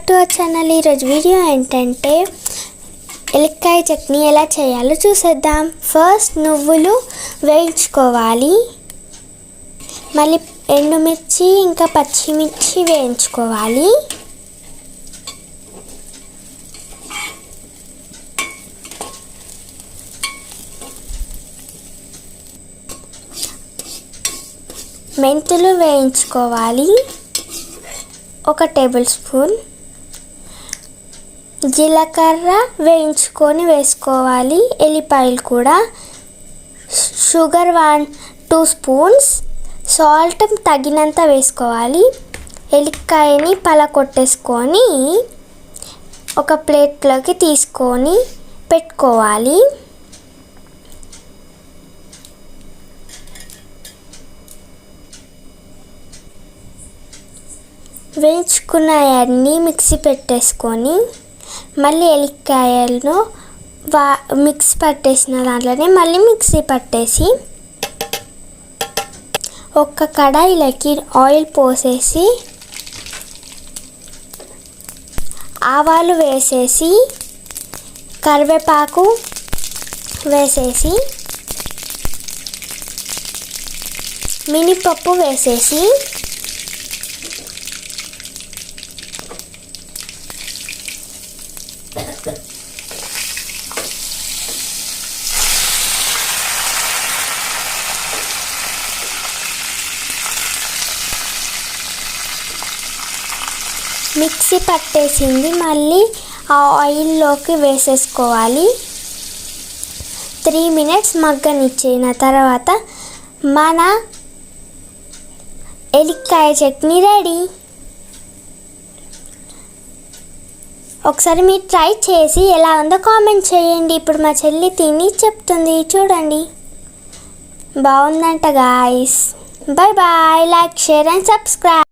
Back to our channel. ఈరోజు video ఏంటంటే ఎలక్కాయ చట్నీ ఎలా చేయాలో చూసేద్దాం. ఫస్ట్ నువ్వులు వేయించుకోవాలి, మళ్ళీ ఎండుమిర్చి ఇంకా పచ్చిమిర్చి వేయించుకోవాలి. మెంతులు వేయించుకోవాలి, 1 టేబుల్ స్పూన్. జీలకర్ర వేయించుకొని వేసుకోవాలి, ఎల్లిపాయలు కూడా. షుగర్ 2 స్పూన్స్, సాల్ట్ తగినంత వేసుకోవాలి. ఎలక్కాయని పలకొట్టేసుకొని ఒక ప్లేట్లోకి తీసుకొని పెట్టుకోవాలి. వేయించుకున్నవన్నీ మిక్సీ పెట్టేసుకొని మళ్ళీ ఎలక్కాయలను మిక్సీ పట్టేసిన దాంట్లోనే మళ్ళీ మిక్సీ పట్టేసి ఒక కడాయిలోకి ఆయిల్ పోసేసి ఆవాలు వేసేసి కరివేపాకు వేసేసి మినపప్పు వేసేసి మిక్సీ పట్టేసింది మళ్ళీ ఆ ఆయిల్లోకి వేసేసుకోవాలి. 3 మినిట్స్ మగ్గనిచ్చిన తర్వాత మన ఎలక్కాయ చట్నీ రెడీ. ఒకసారి మీరు ట్రై చేసి ఎలా ఉందో కామెంట్ చేయండి. ఇప్పుడు మా చెల్లి తిని చెప్తుంది, చూడండి. బాగుందంట guys. Bye bye. Like, share and subscribe.